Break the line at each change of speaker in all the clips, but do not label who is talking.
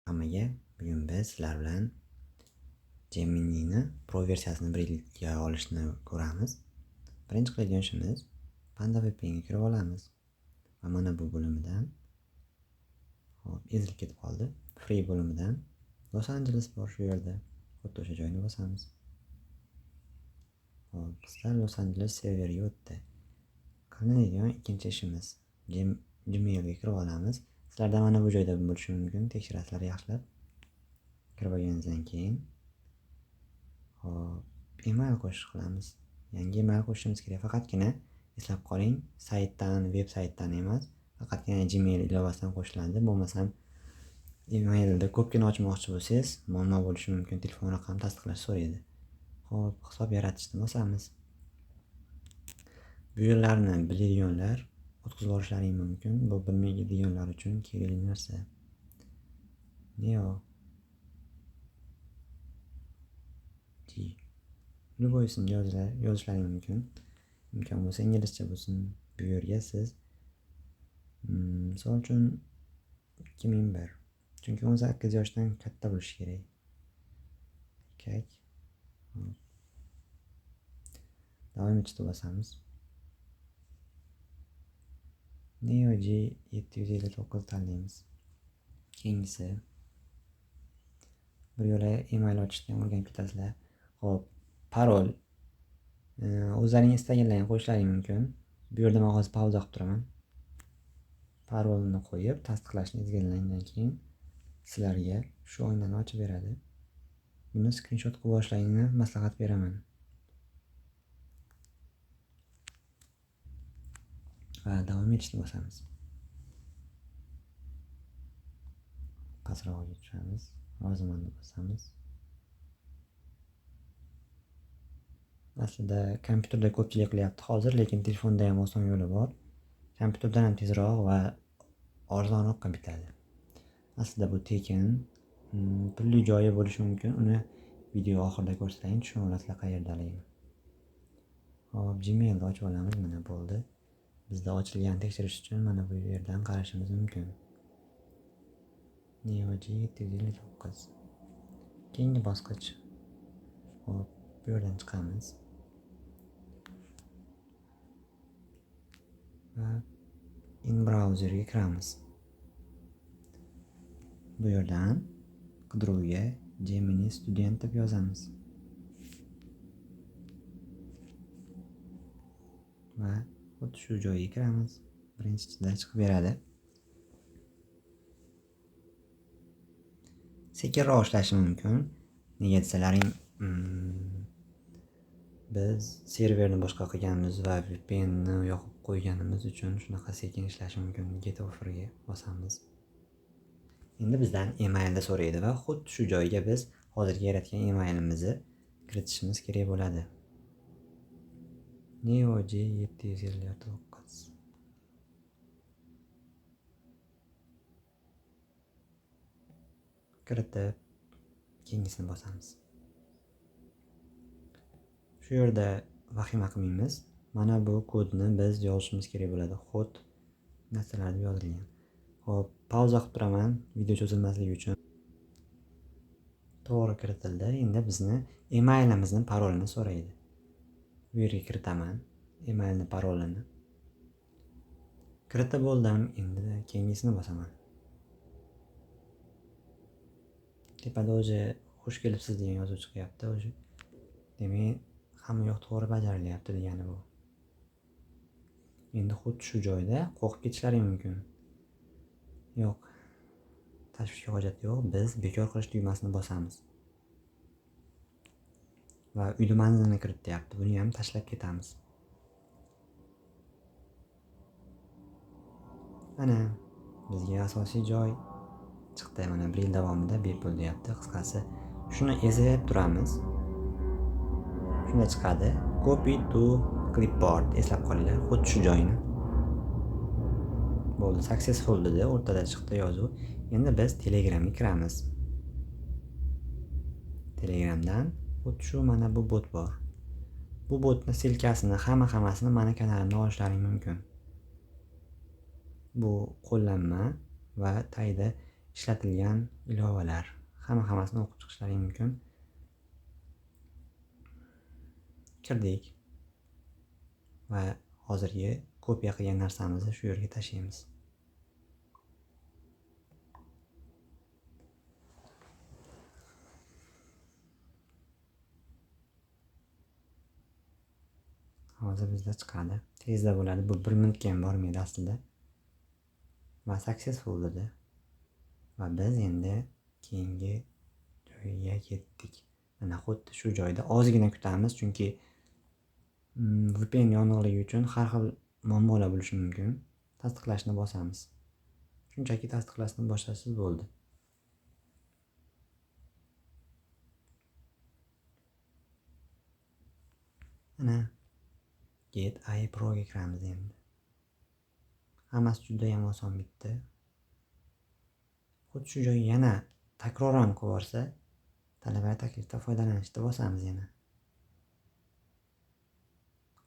Hammaga bugun biz sizlar bilan Gemini'ni Pro versiyasini birga olishni ko'ramiz. Birinchi qiladigan ishimiz Panda VPNga kirib olamiz va mana bu bo'limdan ezilib ketib qoldi. Free bo'limidan Los Angeles bor shu yerda. Xuddi o'sha joyni bosamiz. Hop, bizlar Los Angeles serveriga o'tdi. Qilinadigan ikkinchi ishimiz Gmailga kirib olamiz. Sizlarda mana bu joyda bo'lishi mumkin. Tekshirasizlar yaxshilab. Kirib olganingizdan keyin email qo'shish qilamiz. Yangi email qo'shishimiz kerak. Faqatgina eslab qoling, saytdan, veb-saytdan emas, faqatgina Gmail ilovasidan qo'shiladi. Bo'lmasam emailda ko'pgina ochmoqchi bo'lsangiz, muammo bo'lishi mumkin. Telefon raqamini tasdiqlash so'raydi. Xo'p, hisob yaratishni bosamiz. Bu yo'llarni biladiganlar o'tkazib olishlari mumkin. Bu bilmaydiganlar uchun kerakli narsa. Neo Любой ismni yozishlari mumkin. Imkon bo'lsa inglizcha bo'lsin. Bu yerga siz misol uchun 2001. Chunki 18 yoshdan katta bo'lish kerak. Erkak. Davom etishni bosamiz. Neo G759 tanlaymiz. Keyingisi bir yo'la email ochishni o'rganib ketasizlar. Xo'p, parol o'zlaringiz istaganlarini qo'yishlari mumkin. Bu yerda men hozir pauza qilib turaman. Parolni qo'yib, tasdiqlashni ezgandan keyin sizlarga shu oynani ochib beradi. Buni skrinshot qilib olishlaringni maslahat beraman. Va davom etishni bosamiz. Pastroqga tushamiz. Rozimonni bosamiz. Aslida kompyuterda ko'pchilik qilyapti hozir, lekin telefonda ham oson yo'li bor. Kompyuterdan ham tezroq va arzonroq bitadi. Aslida bu tekin, pulli joyi bo'lishi mumkin. Uni video oxirida ko'rsatayim, tushunib olasizlar qayerdaligini. Hop, Gmailni ochib olamiz, mana bo'ldi. Bizda ochilganini tekshirish uchun mana bu yerdan qarashimiz mumkin. Neo G759. Keyingi bosqich. Hop, bu yerdan chiqamiz. Va in browserga kiramiz. Bu yerdan qidiruvga Gemini Student deb yozamiz. Va xuddi shu joyga kiramiz. Birinchisida chiqib beradi. Sekinroq ishlashi mumkin. Nega desalaring, biz serverni boshqa qilganimiz va VPNni yoqib qo'yganimiz uchun shunaqa sekin ishlashi mumkin. Get offerga bosamiz. Endi bizdan emailni so'raydi va xuddi shu joyga biz hozirgi yaratgan emailimizni kiritishimiz kerak bo'ladi. Neo G759. Kiritib, keyingisini bosamiz. Shu yerda vahima qilmaymiz. Mana bu kodni biz yozishimiz kerak bo'ladi. Xod narsalar deb yozilgan. Xo'p, pauza qilib turaman video cho'zilmasligi uchun. To'g'ri kiritildi. Endi bizni emailimizni parolini so'raydi. Bu yerga kiritaman emailni parolini. Kiritib bo'ldim. Endi keyingisini bosaman. Tepada o'zi xush kelibsiz degan yozuv chiqyapti o'zi. Demak, hamma yoq to'g'ri bajarilyapti degani bu. Endi xuddi shu joyda qo'qib ketishlari mumkin. Yo'q. Tashvishga hojat yo'q. Biz bekor qilish tugmasini bosamiz. Va uyni manzilini kirityapti. Buni ham tashlab ketamiz. Mana bizga asosiy joy chiqdi. Mana 1 yil davomida bepul deyapti. Qisqasi, shuni ezib turamiz. Shunda chiqadi. Copy to clipboard. Eslab qolinglar, xuddi shu joyni. Bo'ldi, successful dedi, o'rtada chiqdi yozuv. Endi biz Telegramga kiramiz. Telegramdan xuddi shu mana bu bot bor. Bu botni silkasini, hammasini mana kanalimda olishlaring mumkin. Bu qo'llanma va tagida ishlatilgan ilovalar. Hammasini o'qib chiqishlaring mumkin. Kirdik va hozirgi kopiya qilgan narsamizni shu yerga tashlaymiz. Hozir bizda chiqadi. Tezda bo'ladi. Bu 1 minutga ham bormaydi aslida. Va successful dedi. Va biz endi keyingi joyga ketdik. Mana xuddi shu joyda ozgina kutamiz, chunki VPN yonliqligi uchun har xil muammolar bo'lishi mumkin. Tasdiqlashni bosamiz. Shunchaki tasdiqlashni boshlasiz bo'ldi. Mana Get AI Pro'ga kiramiz endi. Hammasi juda ham oson bitdi. Xuddi shu joyga yana takroran qo'yarsa, talabalar taklifdan foydalanishda bosamiz yana.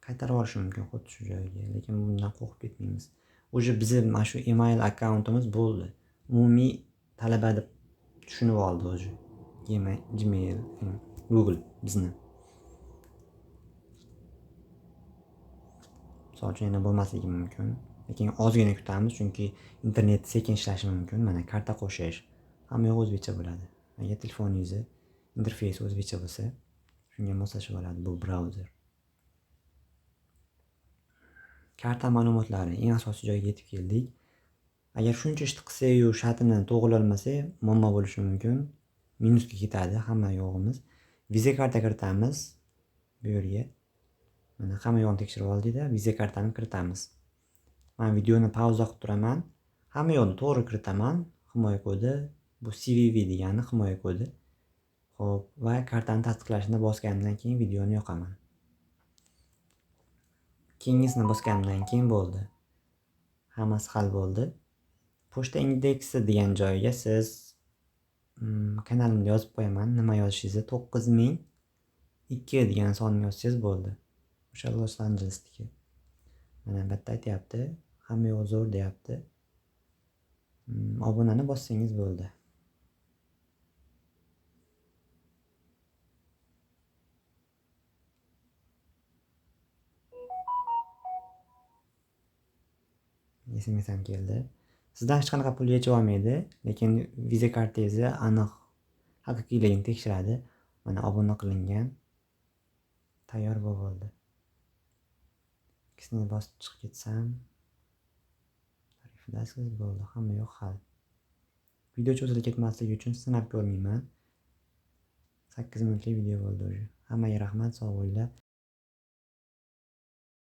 Qaytarib olish mumkin xuddi shu joyga, lekin bundan qo'rqib ketmaymiz. O'sha bizim mana shu email akkauntimiz bo'ldi. Umumiy talaba deb tushunib oldi o'zi. Gmail, Google bizni. Misol uchun yana bo'lmasligi mumkin. Lekin ozgina kutamiz, chunki internet sekin ishlashi mumkin. Mana karta qo'shish, hamma yoq o'zbekcha bo'ladi. Agar telefoningizni interfeysi o'zbekcha bo'lsa, shunga moslashib oladi bu brauzer. Karta ma'lumotlari eng asosiy joyga yetib keldik. Agar shuncha ishni qilsak-yu shartini to'g'rilolmasak, muammo bo'lishi mumkin. Minusga ketadi hamma yog'imiz. Viza karta kiritamiz bu yerga. Mana hamma yo'qni tekshirib oldikda, viza kartani kiritamiz. Men videoni pauza qilib turaman. Hamma yo'qni to'g'ri kiritaman. Himoya kodi, bu CVV degani himoya kodi. Xo'p, va kartani tasdiqlashni bosganimdan keyin videoni yoqaman. Keyingisini bosganimdan keyin bo'ldi. Hammasi hal bo'ldi. Pochta indeksi degan joyga siz kanalimda yozib qo'yaman. Nima yozishingizni 9002 degan sonni yozsangiz bo'ldi. O'sha Los Anjelesniki. Mana bu yerda aytyapti, hamma yo'q zo'r deyapti. Obunani bossangiz bo'ldi. Esimga ham keldi. Sizdan hech qanaqa pul yechib olmaydi, lekin viza kartangizni aniq haqiqiyligini tekshiradi. Mana obuna qilingan. Tayyor bo'ldi. Ikkisini bosib chiqib ketsam, tarifdasiz bo'ldi. Hamma yo'q hal. Video cho'zilib ketmasligi uchun sinab ko'rmayman. 8 minutlik video bo'ldi o'sha. Hammaga rahmat, sog' bo'linglar.